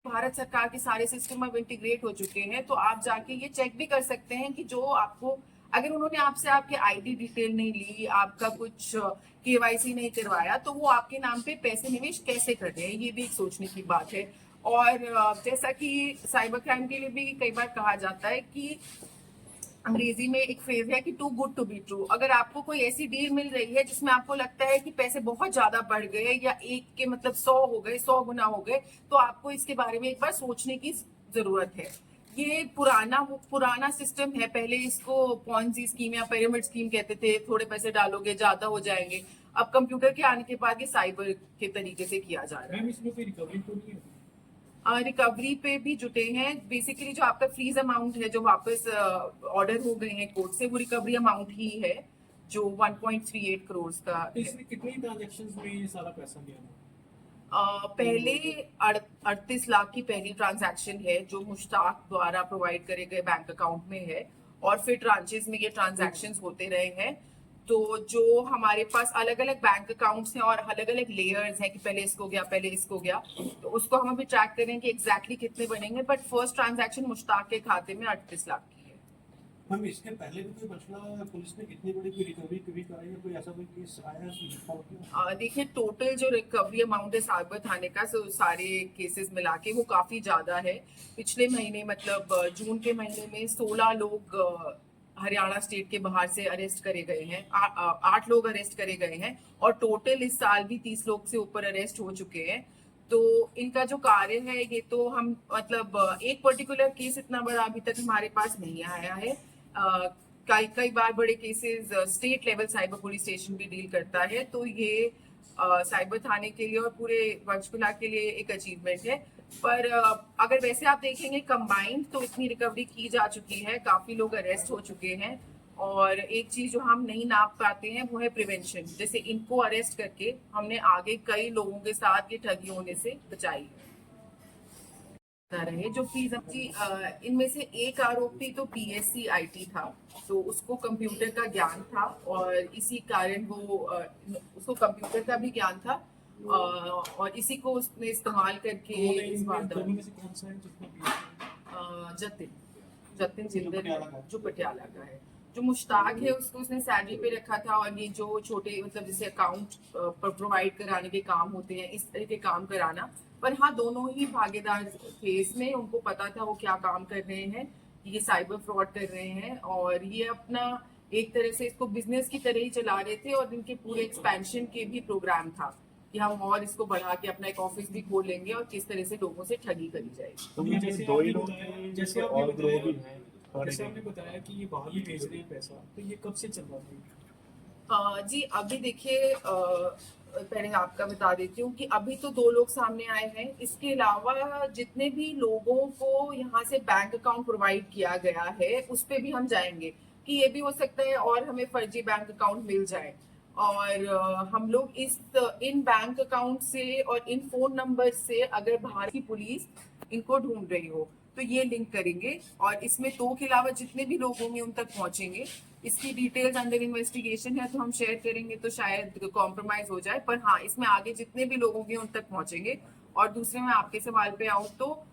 भारत सरकार के सारे सिस्टम अब इंटीग्रेट हो चुके हैं, तो आप जाके ये चेक भी कर सकते हैं कि जो आपको, अगर उन्होंने आपसे आपके आईडी डिटेल नहीं ली, आपका कुछ केवाईसी नहीं करवाया, तो वो आपके नाम पे पैसे निवेश कैसे कर रहे हैं, ये भी एक सोचने की बात है। और जैसा कि साइबर क्राइम के लिए भी कई बार कहा जाता है कि अंग्रेजी में एक फ्रेज है कि too good to be true. अगर आपको कोई ऐसी डील मिल रही है जिसमें आपको लगता है कि पैसे बहुत ज्यादा बढ़ गए या एक के मतलब 100 हो गए, 100 गुना हो गए, तो आपको इसके बारे में एक बार सोचने की जरूरत है। ये पुराना सिस्टम है। पहले इसको पॉन्जी स्कीम या पिरामिड स्कीम कहते थे, थोड़े पैसे डालोगे ज्यादा हो जाएंगे। अब कंप्यूटर के आने के बाद ये साइबर के तरीके से किया जा रहा है। इसमें कोई रिकवरी तो नहीं है? रिकवरी पे भी जुटे हैं। बेसिकली जो आपका फ्रीज अमाउंट है, जो वापस ऑर्डर हो गए हैं कोर्ट से, वो रिकवरी अमाउंट ही है जो 1.38 करोड़ का तो है। इसमें कितनी ट्रांजैक्शंस में ये सारा पैसा गया था? पहले 38 लाख की पहली ट्रांजैक्शन है जो मुश्ताक द्वारा प्रोवाइड करे गए बैंक अकाउंट में है, और फिर ट्रांचेस में ये ट्रांजैक्शंस होते रहे हैं। तो जो हमारे पास अलग अलग बैंक अकाउंट्स हैं और अलग अलग लेयर्स हैं कि पहले इसको गया, पहले इसको गया, तो उसको हम अभी ट्रैक करें कि एग्जैक्टली कितने बनेंगे। बट फर्स्ट ट्रांजैक्शन मुश्ताक के खाते में 38 लाख की है। मैम, इसके पहले भी कोई मसला पुलिस ने इतनी बड़ी कोई रिकवरी कभी कराई है? कोई ऐसा कोई केस आया है? देखिए, टोटल जो रिकवरी अमाउंट है साइबर थाने का, सारे केसेस मिला के वो काफी ज्यादा है। पिछले महीने मतलब जून के महीने में 16 लोग हरियाणा स्टेट के बाहर से अरेस्ट करे गए हैं। 8 लोग अरेस्ट करे गए हैं, और टोटल इस साल भी 30 लोग से ऊपर अरेस्ट हो चुके हैं। तो इनका जो कार्य है, ये तो हम मतलब एक पर्टिकुलर केस इतना बड़ा अभी तक हमारे पास नहीं आया है। कई बार बड़े cases state level cyber police station भी डील करता है, तो ये साइबर थाने के लिए और पूरे पंचकुला के लिए एक अचीवमेंट है। पर अगर वैसे आप देखेंगे कंबाइंड, तो इतनी रिकवरी की जा चुकी है, काफी लोग अरेस्ट हो चुके हैं। और एक चीज जो हम नहीं नाप पाते हैं वो है प्रिवेंशन। जैसे इनको अरेस्ट करके हमने आगे कई लोगों के साथ ये ठगी होने से बचाई है। रहे जो फीस जी, इनमें से एक आरोपी तो पीएससी आईटी था, तो उसको कंप्यूटर का ज्ञान था, और इसी कारण वो उसको कंप्यूटर का भी ज्ञान था, और इसी को उसने इस्तेमाल करके इस जतिन जतिन जिंदर जो पटियाला का है। जो मुश्ताक है उसको उसने सैलरी पे रखा था, और ये जो छोटे मतलब जैसे अकाउंट प्रोवाइड कराने के काम होते हैं, इस तरह के काम कराना। पर हाँ, दोनों ही भागीदार थे इसमें, उनको पता था वो क्या काम कर रहे हैं, ये साइबर फ्रॉड कर रहे हैं, और ये अपना एक तरह से इसको बिजनेस की तरह ही चला रहे थे। और इनके पूरे एक्सपेंशन के भी प्रोग्राम था कि हम और इसको बढ़ा के अपना एक ऑफिस भी खोल लेंगे और किस तरह से लोगों से ठगी करी जाएगी। तो जैसे दो ही लोग हैं, जैसे आपने बताया कि ये बाहर भी भेज रहे हैं पैसा, तो ये कब से चल रहा था? जी, अभी देखिए, पहले आपका बता देती हूँ कि अभी तो 2 लोग सामने आए हैं। इसके अलावा जितने भी लोगों को यहाँ से बैंक अकाउंट प्रोवाइड किया गया है, उस पर भी हम जाएंगे कि ये भी हो सकता है और हमें फर्जी बैंक अकाउंट मिल जाए। और हम लोग इन बैंक अकाउंट से और इन फोन नंबर से अगर बाहर की पुलिस इनको ढूंढ रही हो, तो ये लिंक करेंगे, और इसमें 2 के अलावा जितने भी लोग होंगे उन तक पहुंचेंगे। इसकी डिटेल्स अंडर इन्वेस्टिगेशन है, तो हम शेयर करेंगे तो शायद कॉम्प्रोमाइज हो जाए। पर हाँ, इसमें आगे जितने भी लोग होंगे उन तक पहुंचेंगे। और दूसरे में आपके सवाल पे आऊँ तो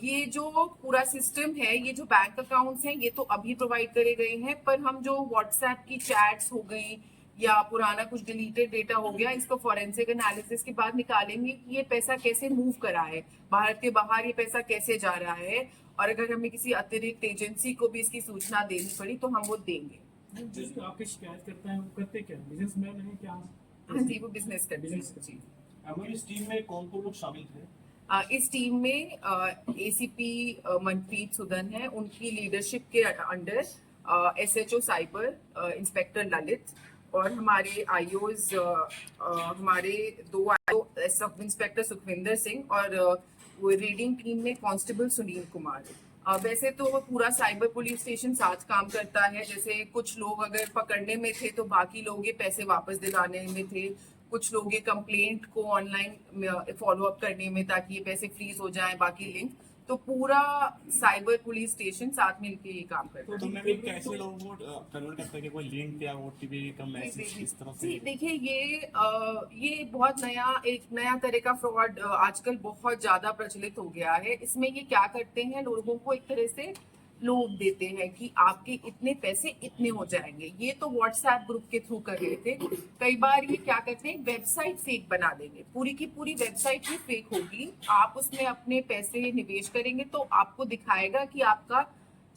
ये जो पूरा सिस्टम है, ये जो बैंक अकाउंट्स हैं, ये तो अभी प्रोवाइड करे गए हैं। पर हम जो व्हाट्सएप की चैट्स हो गई या पुराना कुछ डिलीटेड डेटा हो गया, इसको फॉरेंसिक एनालिसिस के बाद निकालेंगे कि ये पैसा कैसे मूव करा है, भारत के बाहर ये पैसा कैसे जा रहा है, और अगर हमें किसी अतिरिक्त एजेंसी को भी इसकी सूचना देनी पड़ी तो हम वो देंगे। जो आपके शिकायत करता है वो करते क्या, बिजनेसमैन है क्या? हाँ जी, वो बिजनेस करते हैं जी। इस टीम में कौन कौन लोग शामिल थे? इस टीम में एसीपी मनप्रीत सुदन है, उनकी लीडरशिप के under SHO cyber inspector Lalit, और हमारे आईओज हमारे 2 IO sub inspector Sukhvinder Singh, और वो रीडिंग टीम में कांस्टेबल सुनील कुमार। वैसे तो वो पूरा साइबर पुलिस स्टेशन साथ काम करता है। जैसे कुछ लोग अगर पकड़ने में थे तो बाकी लोग ये पैसे वापस दिलाने में थे, कुछ लोग ये कंप्लेंट को ऑनलाइन फॉलो अप करने में ताकि ये पैसे फ्रीज हो जाए, बाकी लिंक। तो पूरा साइबर पुलिस स्टेशन साथ मिलके ये काम करता है। तो मैं भी कैसे लोगों को कन्वर्ट करता है कि कोई लिंक या ओटीपी का मैसेज इस तरह जी से? देखिए, ये बहुत एक नया तरह का फ्रॉड आजकल बहुत ज्यादा प्रचलित हो गया है। इसमें ये क्या करते हैं, लोगों को एक तरह से लोभ देते हैं कि आपके इतने पैसे इतने हो जाएंगे। ये तो व्हाट्सएप ग्रुप के थ्रू कर रहे थे। कई बार ये क्या करते हैं, वेबसाइट फेक बना देंगे, पूरी की पूरी वेबसाइट ही फेक होगी। आप उसमें अपने पैसे निवेश करेंगे तो आपको दिखाएगा कि आपका,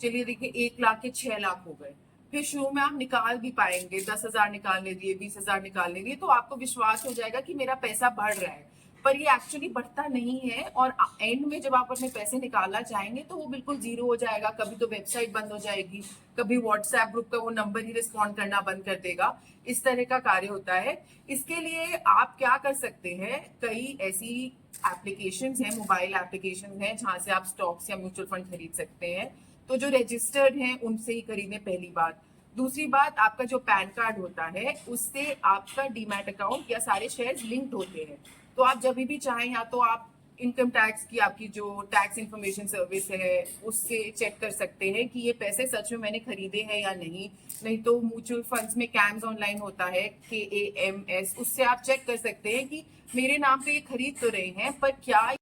चलिए देखिए, 1 लाख के 6 लाख हो गए। फिर शुरू में आप निकाल भी पाएंगे, 10,000 निकालने दिए, 20,000 निकालने दिए, तो आपको विश्वास हो जाएगा कि मेरा पैसा बढ़ रहा है। पर ये एक्चुअली बढ़ता नहीं है, और एंड में जब आप अपने पैसे निकालना चाहेंगे तो वो बिल्कुल जीरो हो जाएगा। कभी तो वेबसाइट बंद हो जाएगी, कभी व्हाट्सएप ग्रुप का वो नंबर ही रिस्पॉन्ड करना बंद कर देगा। इस तरह का कार्य होता है। इसके लिए आप क्या कर सकते हैं, कई ऐसी एप्लीकेशंस हैं, मोबाइल एप्लीकेशंस हैं, जहां से आप स्टॉक्स या म्यूचुअल फंड खरीद सकते हैं। तो जो रजिस्टर्ड हैं उनसे ही खरीदें, पहली बात। दूसरी बात, आपका जो पैन कार्ड होता है उससे आपका डीमैट अकाउंट या सारे शेयर्स लिंक्ड होते हैं। तो आप जब भी चाहें, या तो आप इनकम टैक्स की आपकी जो टैक्स इंफॉर्मेशन सर्विस है उससे चेक कर सकते हैं कि ये पैसे सच में मैंने खरीदे हैं या नहीं तो म्यूचुअल फंड्स में कैम्स ऑनलाइन होता है, KAMS, उससे आप चेक कर सकते हैं कि मेरे नाम पे ये खरीद तो रहे हैं, पर क्या